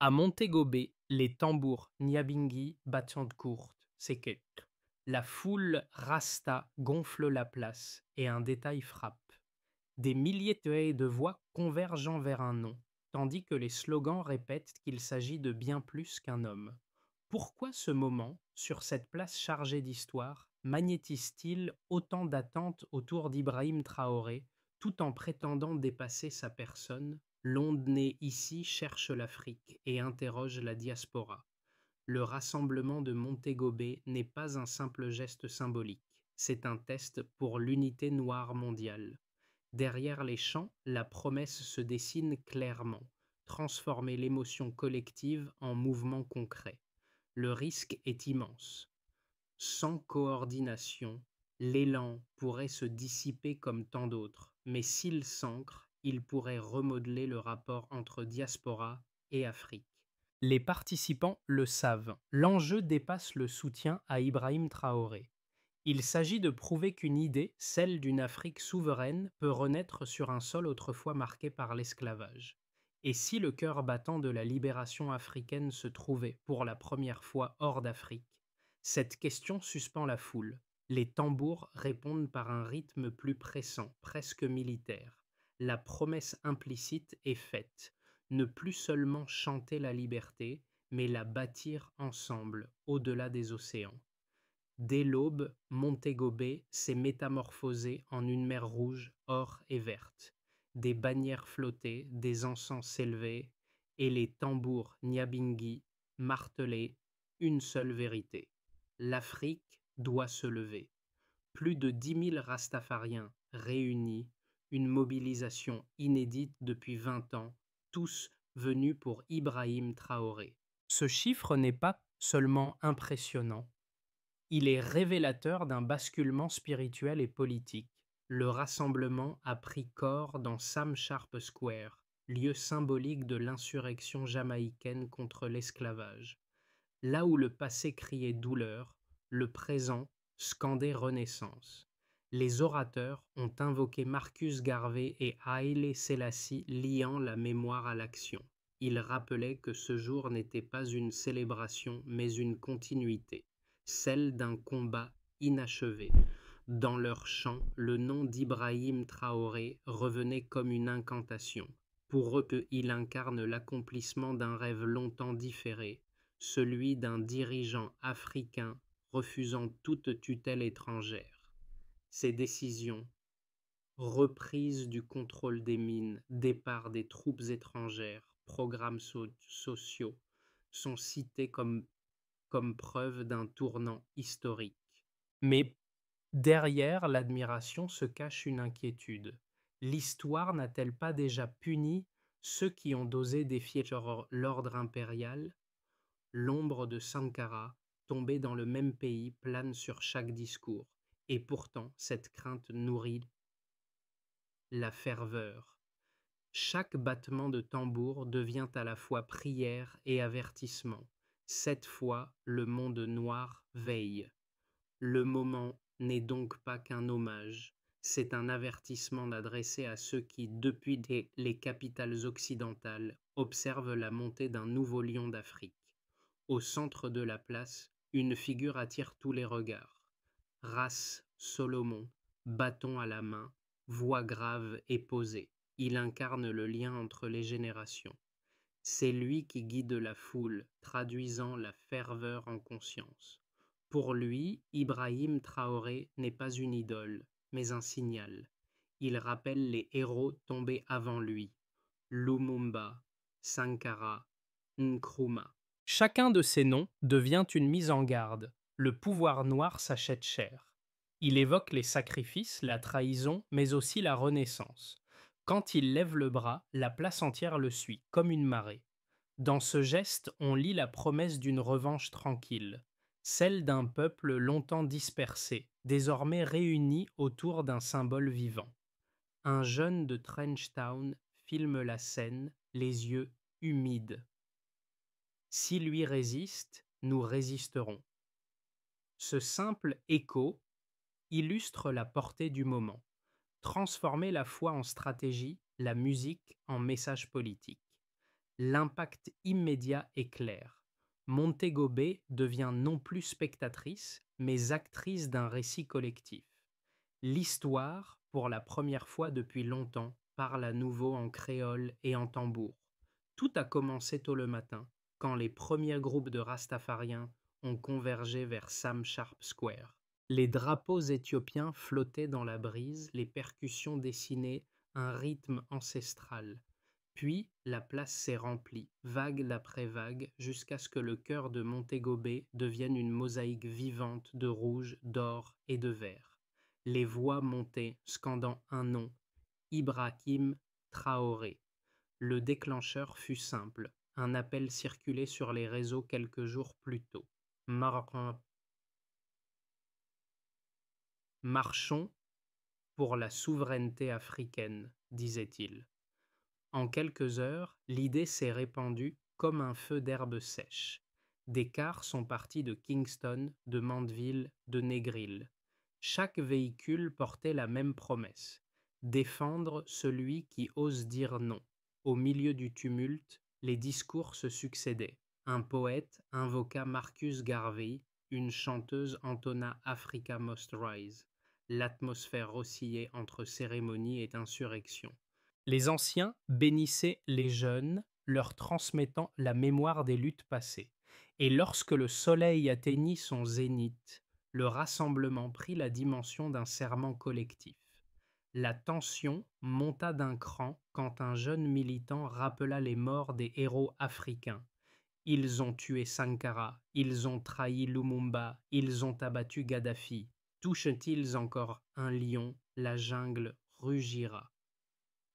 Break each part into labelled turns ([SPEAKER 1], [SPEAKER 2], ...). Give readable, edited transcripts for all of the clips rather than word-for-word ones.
[SPEAKER 1] À Montego Bay, les tambours Nyabingi battent courte, c'est que la foule rasta gonfle la place et un détail frappe. Des milliers de voix convergent vers un nom, tandis que les slogans répètent qu'il s'agit de bien plus qu'un homme. Pourquoi ce moment, sur cette place chargée d'histoire, magnétise-t-il autant d'attentes autour d'Ibrahim Traoré, tout en prétendant dépasser sa personne? L'onde née ici cherche l'Afrique et interroge la diaspora. Le rassemblement de Montego Bay n'est pas un simple geste symbolique, c'est un test pour l'unité noire mondiale. Derrière les chants, la promesse se dessine clairement, transformer l'émotion collective en mouvement concret. Le risque est immense. Sans coordination, l'élan pourrait se dissiper comme tant d'autres, mais s'il s'ancre, il pourrait remodeler le rapport entre diaspora et Afrique. Les participants le savent, l'enjeu dépasse le soutien à Ibrahim Traoré. Il s'agit de prouver qu'une idée, celle d'une Afrique souveraine, peut renaître sur un sol autrefois marqué par l'esclavage. Et si le cœur battant de la libération africaine se trouvait pour la première fois hors d'Afrique? Cette question suspend la foule. Les tambours répondent par un rythme plus pressant, presque militaire. La promesse implicite est faite, ne plus seulement chanter la liberté, mais la bâtir ensemble, au-delà des océans. Dès l'aube, Montego Bay s'est métamorphosé en une mer rouge, or et verte. Des bannières flottaient, des encens s'élevaient, et les tambours Nyabingi martelaient une seule vérité. L'Afrique doit se lever. Plus de 10 000 Rastafariens réunis, une mobilisation inédite depuis 20 ans, tous venus pour Ibrahim Traoré. Ce chiffre n'est pas seulement impressionnant, il est révélateur d'un basculement spirituel et politique. Le rassemblement a pris corps dans Sam Sharp Square, lieu symbolique de l'insurrection jamaïcaine contre l'esclavage. Là où le passé criait douleur, le présent scandait renaissance. Les orateurs ont invoqué Marcus Garvey et Haïlé Sélassie, liant la mémoire à l'action. Ils rappelaient que ce jour n'était pas une célébration mais une continuité, celle d'un combat inachevé. Dans leurs chants, le nom d'Ibrahim Traoré revenait comme une incantation. Pour eux, il incarne l'accomplissement d'un rêve longtemps différé, celui d'un dirigeant africain refusant toute tutelle étrangère. Ces décisions, reprise du contrôle des mines, départ des troupes étrangères, programmes sociaux, sont cités comme preuve d'un tournant historique. Mais derrière l'admiration se cache une inquiétude. L'histoire n'a-t-elle pas déjà puni ceux qui ont osé défier l'ordre impérial? L'ombre de Sankara, tombée dans le même pays, plane sur chaque discours, et pourtant cette crainte nourrit la ferveur. Chaque battement de tambour devient à la fois prière et avertissement. Cette fois, le monde noir veille. Le moment n'est donc pas qu'un hommage, c'est un avertissement adressé à ceux qui, depuis les capitales occidentales, observent la montée d'un nouveau lion d'Afrique. Au centre de la place, une figure attire tous les regards. Race Solomon, bâton à la main, voix grave et posée. Il incarne le lien entre les générations. C'est lui qui guide la foule, traduisant la ferveur en conscience. Pour lui, Ibrahim Traoré n'est pas une idole, mais un signal. Il rappelle les héros tombés avant lui, Lumumba, Sankara, Nkrumah. Chacun de ces noms devient une mise en garde. Le pouvoir noir s'achète cher. Il évoque les sacrifices, la trahison, mais aussi la renaissance. Quand il lève le bras, la place entière le suit, comme une marée. Dans ce geste, on lit la promesse d'une revanche tranquille, celle d'un peuple longtemps dispersé, désormais réuni autour d'un symbole vivant. Un jeune de Trenchtown filme la scène, les yeux humides. S'il lui résiste, nous résisterons. Ce simple écho illustre la portée du moment. Transformer la foi en stratégie, la musique en message politique. L'impact immédiat est clair. Montego Bay devient non plus spectatrice, mais actrice d'un récit collectif. L'histoire, pour la première fois depuis longtemps, parle à nouveau en créole et en tambour. Tout a commencé tôt le matin, quand les premiers groupes de Rastafariens ont convergé vers Sam Sharp Square. Les drapeaux éthiopiens flottaient dans la brise, les percussions dessinaient un rythme ancestral. Puis la place s'est remplie, vague après vague, jusqu'à ce que le cœur de Montego Bay devienne une mosaïque vivante de rouge, d'or et de vert. Les voix montaient, scandant un nom, Ibrahim Traoré. Le déclencheur fut simple, un appel circulé sur les réseaux quelques jours plus tôt. Marchons pour la souveraineté africaine, disait-il. En quelques heures, l'idée s'est répandue comme un feu d'herbe sèche. Des cars sont partis de Kingston, de Mandeville, de Negril. Chaque véhicule portait la même promesse: défendre celui qui ose dire non. Au milieu du tumulte, les discours se succédaient. Un poète invoqua Marcus Garvey, une chanteuse entonna Africa Must Rise. L'atmosphère oscillait entre cérémonie et insurrection. Les anciens bénissaient les jeunes, leur transmettant la mémoire des luttes passées. Et lorsque le soleil atteignit son zénith, le rassemblement prit la dimension d'un serment collectif. La tension monta d'un cran quand un jeune militant rappela les morts des héros africains. Ils ont tué Sankara, ils ont trahi Lumumba, ils ont abattu Gaddafi. Touchent-ils encore un lion, la jungle rugira.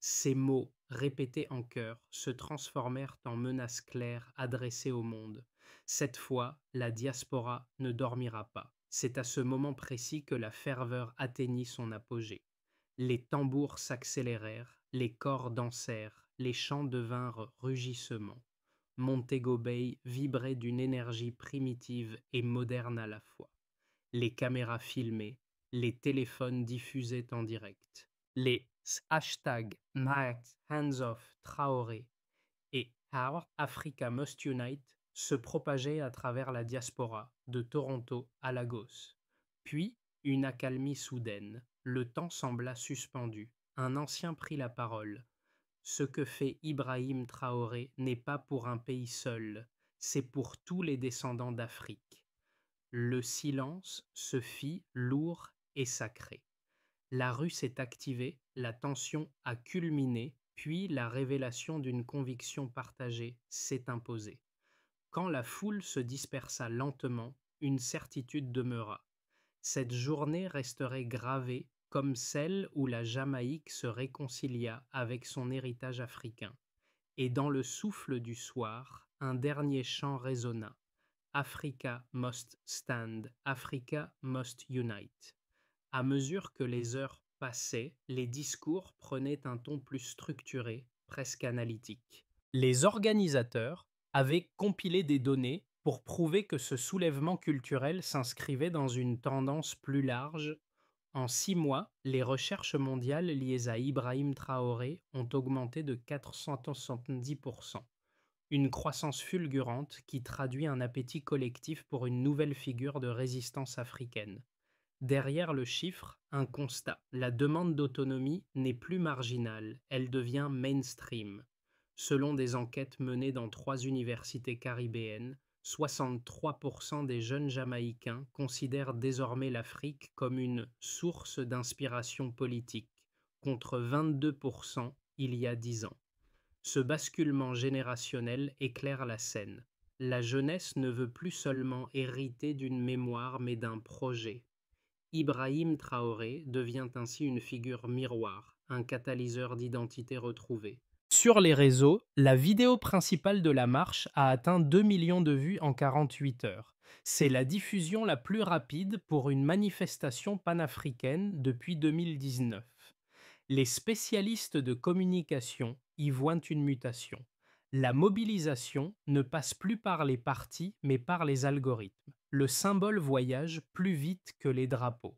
[SPEAKER 1] Ces mots, répétés en chœur, se transformèrent en menaces claires adressées au monde. Cette fois, la diaspora ne dormira pas. C'est à ce moment précis que la ferveur atteignit son apogée. Les tambours s'accélérèrent, les corps dansèrent, les chants devinrent rugissements. Montego Bay vibrait d'une énergie primitive et moderne à la fois. Les caméras filmaient, les téléphones diffusaient en direct. Les hashtags Night Hands Off Traoré et How Africa Must Unite se propageaient à travers la diaspora, de Toronto à Lagos. Puis, une accalmie soudaine. Le temps sembla suspendu. Un ancien prit la parole. Ce que fait Ibrahim Traoré n'est pas pour un pays seul, c'est pour tous les descendants d'Afrique. Le silence se fit lourd et sacré. La rue s'est activée, la tension a culminé, puis la révélation d'une conviction partagée s'est imposée. Quand la foule se dispersa lentement, une certitude demeura. Cette journée resterait gravée comme celle où la Jamaïque se réconcilia avec son héritage africain. Et dans le souffle du soir, un dernier chant résonna. Africa must stand, Africa must unite. À mesure que les heures passaient, les discours prenaient un ton plus structuré, presque analytique. Les organisateurs avaient compilé des données pour prouver que ce soulèvement culturel s'inscrivait dans une tendance plus large. En 6 mois, les recherches mondiales liées à Ibrahim Traoré ont augmenté de 470%. Une croissance fulgurante qui traduit un appétit collectif pour une nouvelle figure de résistance africaine. Derrière le chiffre, un constat. La demande d'autonomie n'est plus marginale, elle devient mainstream. Selon des enquêtes menées dans 3 universités caribéennes, 63% des jeunes Jamaïcains considèrent désormais l'Afrique comme une source d'inspiration politique, contre 22% il y a 10 ans. Ce basculement générationnel éclaire la scène. La jeunesse ne veut plus seulement hériter d'une mémoire mais d'un projet. Ibrahim Traoré devient ainsi une figure miroir, un catalyseur d'identité retrouvée. Sur les réseaux, la vidéo principale de la marche a atteint 2 millions de vues en 48 heures. C'est la diffusion la plus rapide pour une manifestation panafricaine depuis 2019. Les spécialistes de communication y voient une mutation. La mobilisation ne passe plus par les partis, mais par les algorithmes. Le symbole voyage plus vite que les drapeaux.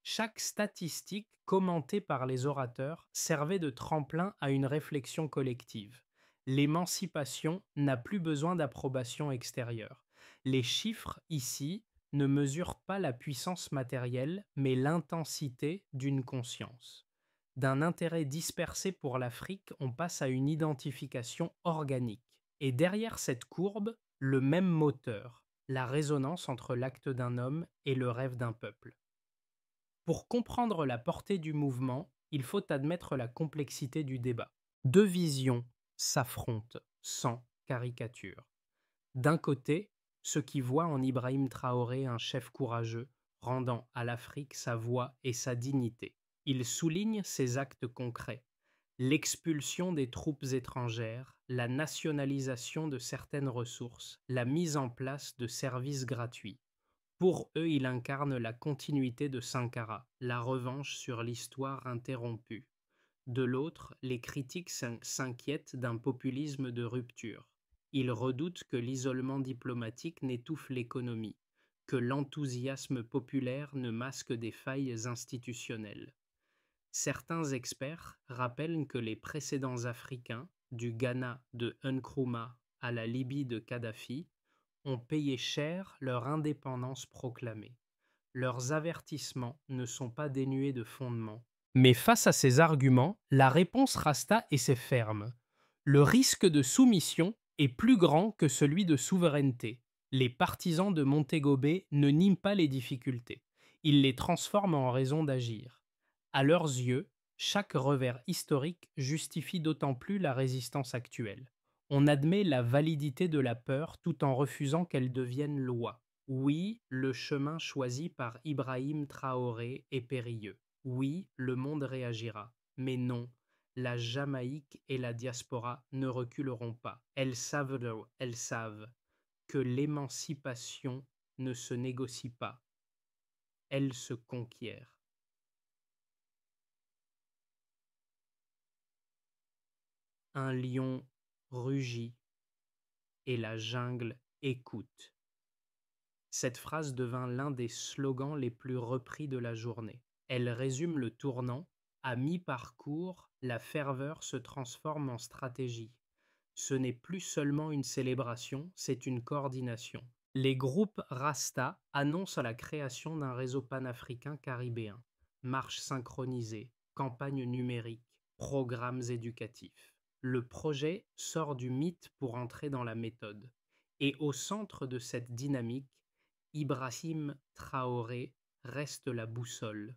[SPEAKER 1] Chaque statistique commentée par les orateurs servait de tremplin à une réflexion collective. L'émancipation n'a plus besoin d'approbation extérieure. Les chiffres ici ne mesurent pas la puissance matérielle, mais l'intensité d'une conscience. D'un intérêt dispersé pour l'Afrique, on passe à une identification organique. Et derrière cette courbe, le même moteur, la résonance entre l'acte d'un homme et le rêve d'un peuple. Pour comprendre la portée du mouvement, il faut admettre la complexité du débat. Deux visions s'affrontent sans caricature. D'un côté, ceux qui voient en Ibrahim Traoré un chef courageux, rendant à l'Afrique sa voix et sa dignité. Ils soulignent ses actes concrets, l'expulsion des troupes étrangères, la nationalisation de certaines ressources, la mise en place de services gratuits. Pour eux, il incarne la continuité de Sankara, la revanche sur l'histoire interrompue. De l'autre, les critiques s'inquiètent d'un populisme de rupture. Ils redoutent que l'isolement diplomatique n'étouffe l'économie, que l'enthousiasme populaire ne masque des failles institutionnelles. Certains experts rappellent que les précédents Africains, du Ghana de Nkrumah à la Libye de Kadhafi, ont payé cher leur indépendance proclamée. Leurs avertissements ne sont pas dénués de fondement. Mais face à ces arguments, la réponse rasta et c'est ferme. Le risque de soumission est plus grand que celui de souveraineté. Les partisans de Montego Bay ne nient pas les difficultés. Ils les transforment en raison d'agir. À leurs yeux, chaque revers historique justifie d'autant plus la résistance actuelle. On admet la validité de la peur tout en refusant qu'elle devienne loi. Oui, le chemin choisi par Ibrahim Traoré est périlleux. Oui, le monde réagira. Mais non, la Jamaïque et la diaspora ne reculeront pas. Elles savent que l'émancipation ne se négocie pas. Elle se conquiert. Un lion rugit et la jungle écoute. Cette phrase devint l'un des slogans les plus repris de la journée. Elle résume le tournant. À mi-parcours, la ferveur se transforme en stratégie. Ce n'est plus seulement une célébration, c'est une coordination. Les groupes Rasta annoncent la création d'un réseau panafricain caribéen. Marches synchronisées, campagnes numériques, programmes éducatifs. Le projet sort du mythe pour entrer dans la méthode. Et au centre de cette dynamique, Ibrahim Traoré reste la boussole,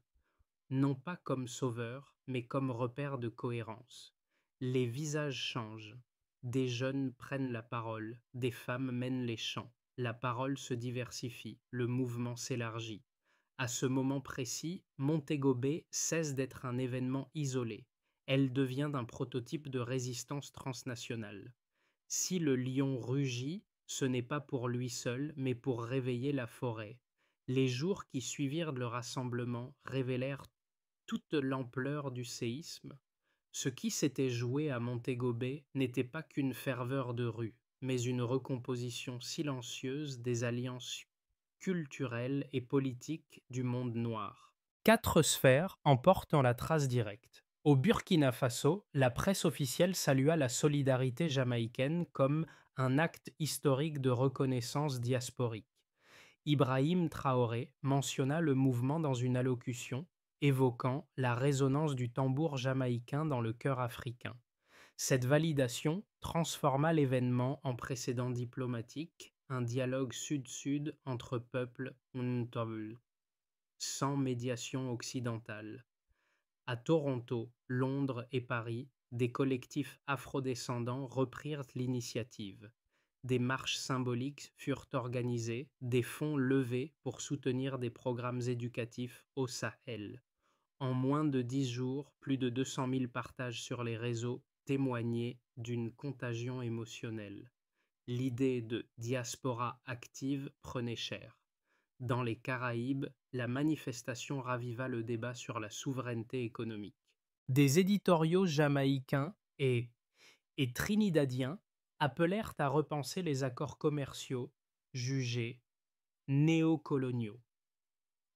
[SPEAKER 1] non pas comme sauveur, mais comme repère de cohérence. Les visages changent, des jeunes prennent la parole, des femmes mènent les chants, la parole se diversifie, le mouvement s'élargit. À ce moment précis, Montego Bay cesse d'être un événement isolé, elle devient un prototype de résistance transnationale. Si le lion rugit, ce n'est pas pour lui seul, mais pour réveiller la forêt. Les jours qui suivirent le rassemblement révélèrent toute l'ampleur du séisme. Ce qui s'était joué à Montego Bay n'était pas qu'une ferveur de rue, mais une recomposition silencieuse des alliances culturelles et politiques du monde noir. Quatre sphères en portant la trace directe. Au Burkina Faso, la presse officielle salua la solidarité jamaïcaine comme un acte historique de reconnaissance diasporique. Ibrahim Traoré mentionna le mouvement dans une allocution, évoquant la résonance du tambour jamaïcain dans le cœur africain. Cette validation transforma l'événement en précédent diplomatique, un dialogue sud-sud entre peuples sans médiation occidentale. À Toronto, Londres et Paris, des collectifs afrodescendants reprirent l'initiative. Des marches symboliques furent organisées, des fonds levés pour soutenir des programmes éducatifs au Sahel. En moins de 10 jours, plus de 200 000 partages sur les réseaux témoignaient d'une contagion émotionnelle. L'idée de diaspora active prenait cher. Dans les Caraïbes, la manifestation raviva le débat sur la souveraineté économique. Des éditoriaux jamaïcains et trinidadiens appelèrent à repenser les accords commerciaux jugés néocoloniaux.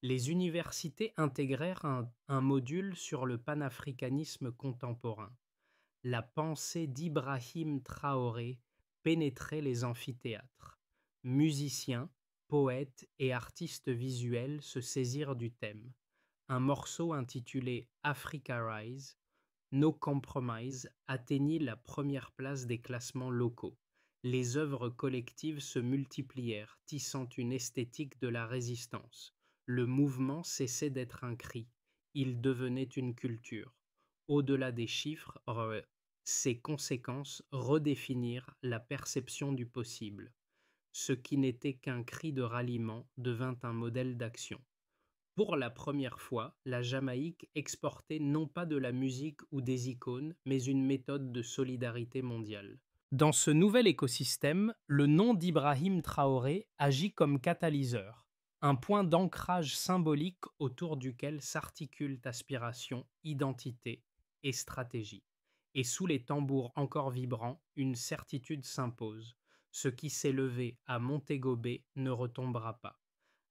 [SPEAKER 1] Les universités intégrèrent un module sur le panafricanisme contemporain. la pensée d'Ibrahim Traoré pénétrait les amphithéâtres. Musiciens, poètes et artistes visuels se saisirent du thème. Un morceau intitulé Africa Rise, No Compromise atteignit la première place des classements locaux. Les œuvres collectives se multiplièrent, tissant une esthétique de la résistance. Le mouvement cessait d'être un cri, il devenait une culture. Au-delà des chiffres, ses conséquences redéfinirent la perception du possible. Ce qui n'était qu'un cri de ralliement devint un modèle d'action. Pour la première fois, la Jamaïque exportait non pas de la musique ou des icônes, mais une méthode de solidarité mondiale. Dans ce nouvel écosystème, le nom d'Ibrahim Traoré agit comme catalyseur, un point d'ancrage symbolique autour duquel s'articulent aspiration, identité et stratégie. Et sous les tambours encore vibrants, une certitude s'impose. Ce qui s'est levé à Montego Bay ne retombera pas.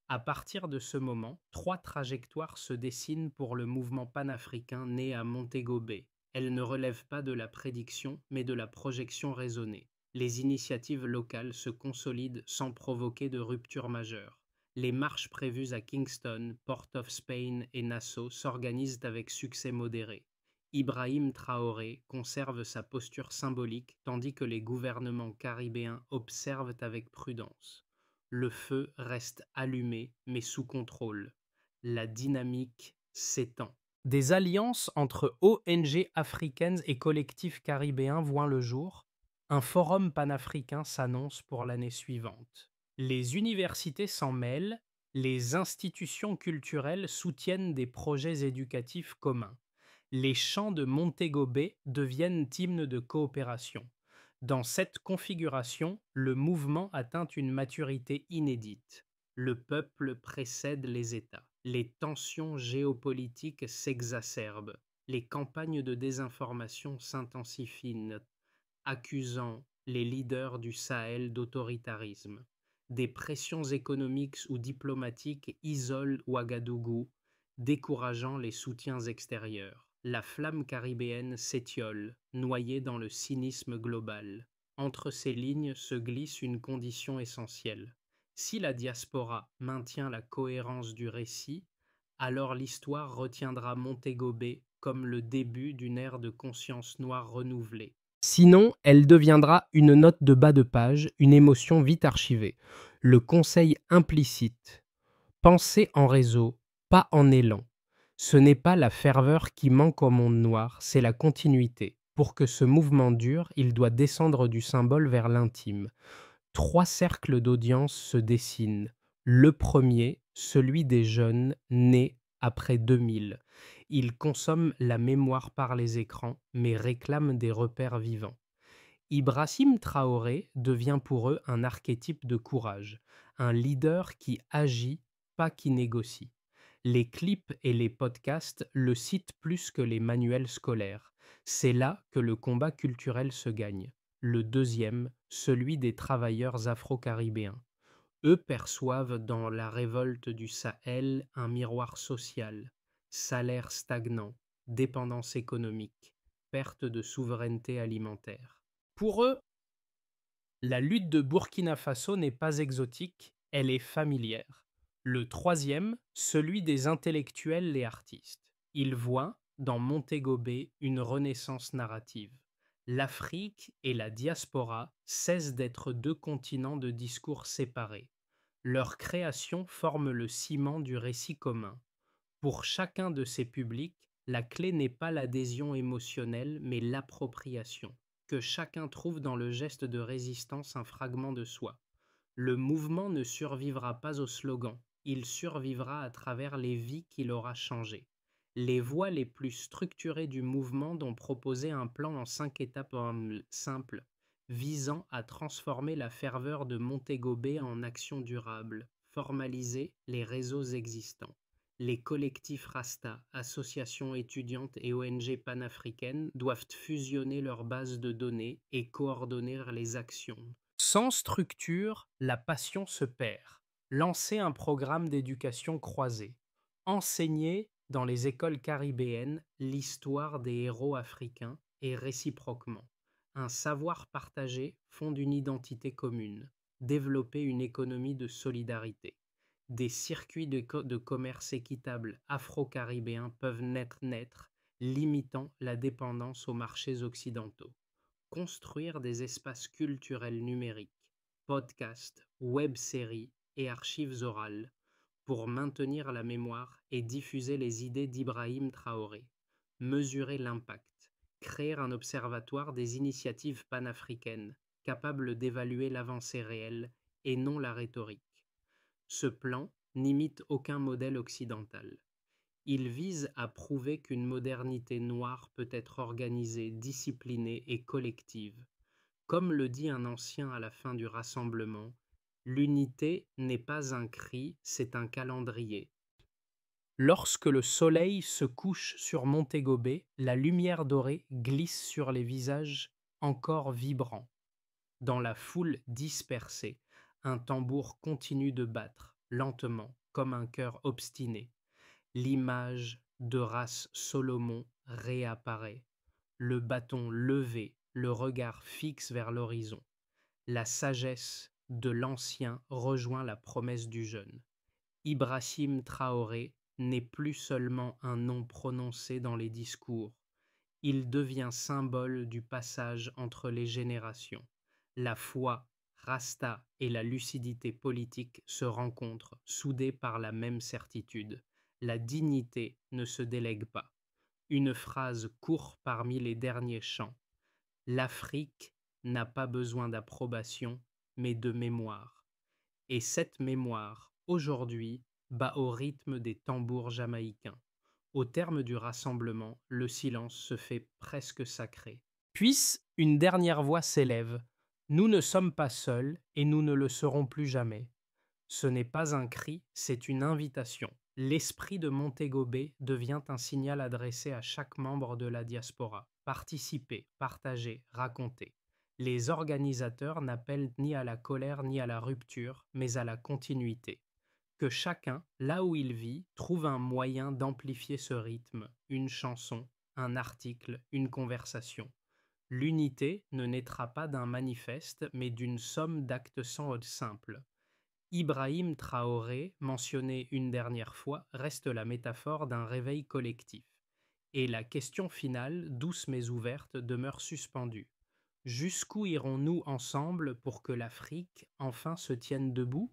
[SPEAKER 1] À partir de ce moment, 3 trajectoires se dessinent pour le mouvement panafricain né à Montego Bay. Elles ne relèvent pas de la prédiction, mais de la projection raisonnée. Les initiatives locales se consolident sans provoquer de rupture majeure. Les marches prévues à Kingston, Port of Spain et Nassau s'organisent avec succès modéré. Ibrahim Traoré conserve sa posture symbolique tandis que les gouvernements caribéens observent avec prudence. Le feu reste allumé mais sous contrôle. La dynamique s'étend. Des alliances entre ONG africaines et collectifs caribéens voient le jour. Un forum panafricain s'annonce pour l'année suivante. Les universités s'en mêlent, les institutions culturelles soutiennent des projets éducatifs communs. Les chants de Montego Bay deviennent hymnes de coopération. Dans cette configuration, le mouvement atteint une maturité inédite. Le peuple précède les États. Les tensions géopolitiques s'exacerbent. Les campagnes de désinformation s'intensifient, accusant les leaders du Sahel d'autoritarisme. Des pressions économiques ou diplomatiques isolent Ouagadougou, décourageant les soutiens extérieurs. La flamme caribéenne s'étiole, noyée dans le cynisme global. Entre ces lignes se glisse une condition essentielle. Si la diaspora maintient la cohérence du récit, alors l'histoire retiendra Montego Bay comme le début d'une ère de conscience noire renouvelée. Sinon, elle deviendra une note de bas de page, une émotion vite archivée. Le conseil implicite. Pensez en réseau, pas en élan. Ce n'est pas la ferveur qui manque au monde noir, c'est la continuité. Pour que ce mouvement dure, il doit descendre du symbole vers l'intime. 3 cercles d'audience se dessinent. Le premier, celui des jeunes nés après 2000. Ils consomment la mémoire par les écrans, mais réclament des repères vivants. Ibrahim Traoré devient pour eux un archétype de courage, un leader qui agit, pas qui négocie. Les clips et les podcasts le citent plus que les manuels scolaires. C'est là que le combat culturel se gagne. Le deuxième, celui des travailleurs afro-caribéens. Eux perçoivent dans la révolte du Sahel un miroir social, salaire stagnant, dépendance économique, perte de souveraineté alimentaire. Pour eux, la lutte de Burkina Faso n'est pas exotique, elle est familière. Le troisième, celui des intellectuels et artistes. Ils voient, dans Montego Bay, une renaissance narrative. L'Afrique et la diaspora cessent d'être 2 continents de discours séparés. Leur création forme le ciment du récit commun. Pour chacun de ces publics, la clé n'est pas l'adhésion émotionnelle, mais l'appropriation, que chacun trouve dans le geste de résistance un fragment de soi. Le mouvement ne survivra pas au slogan, il survivra à travers les vies qu'il aura changées. Les voies les plus structurées du mouvement ont proposé un plan en 5 étapes simples, visant à transformer la ferveur de Montego Bay en action durable, formaliser les réseaux existants. Les collectifs Rasta, associations étudiantes et ONG panafricaines doivent fusionner leurs bases de données et coordonner les actions. Sans structure, la passion se perd. Lancer un programme d'éducation croisée. Enseigner dans les écoles caribéennes l'histoire des héros africains et réciproquement. Un savoir partagé fonde une identité commune, développer une économie de solidarité. Des circuits de commerce équitables afro-caribéens peuvent naître, limitant la dépendance aux marchés occidentaux. Construire des espaces culturels numériques, podcasts, web-séries et archives orales pour maintenir la mémoire et diffuser les idées d'Ibrahim Traoré. Mesurer l'impact, créer un observatoire des initiatives panafricaines capable d'évaluer l'avancée réelle et non la rhétorique. Ce plan n'imite aucun modèle occidental. Il vise à prouver qu'une modernité noire peut être organisée, disciplinée et collective. Comme le dit un ancien à la fin du rassemblement, l'unité n'est pas un cri, c'est un calendrier. Lorsque le soleil se couche sur Montego Bay, la lumière dorée glisse sur les visages encore vibrants. Dans la foule dispersée, un tambour continue de battre, lentement, comme un cœur obstiné. L'image de race Solomon réapparaît, le bâton levé, le regard fixe vers l'horizon. La sagesse de l'ancien rejoint la promesse du jeune. Ibrahim Traoré n'est plus seulement un nom prononcé dans les discours, il devient symbole du passage entre les générations. La foi, Rasta et la lucidité politique se rencontrent, soudées par la même certitude. La dignité ne se délègue pas. Une phrase court parmi les derniers chants. L'Afrique n'a pas besoin d'approbation, mais de mémoire. Et cette mémoire, aujourd'hui, bat au rythme des tambours jamaïcains. Au terme du rassemblement, le silence se fait presque sacré. Puis une dernière voix s'élève. Nous ne sommes pas seuls et nous ne le serons plus jamais. Ce n'est pas un cri, c'est une invitation. L'esprit de Montego Bay devient un signal adressé à chaque membre de la diaspora. Participer, partager, raconter. Les organisateurs n'appellent ni à la colère ni à la rupture, mais à la continuité. Que chacun, là où il vit, trouve un moyen d'amplifier ce rythme, une chanson, un article, une conversation. L'unité ne naîtra pas d'un manifeste, mais d'une somme d'actes simples. Ibrahim Traoré, mentionné une dernière fois, reste la métaphore d'un réveil collectif. Et la question finale, douce mais ouverte, demeure suspendue. Jusqu'où irons-nous ensemble pour que l'Afrique enfin se tienne debout ?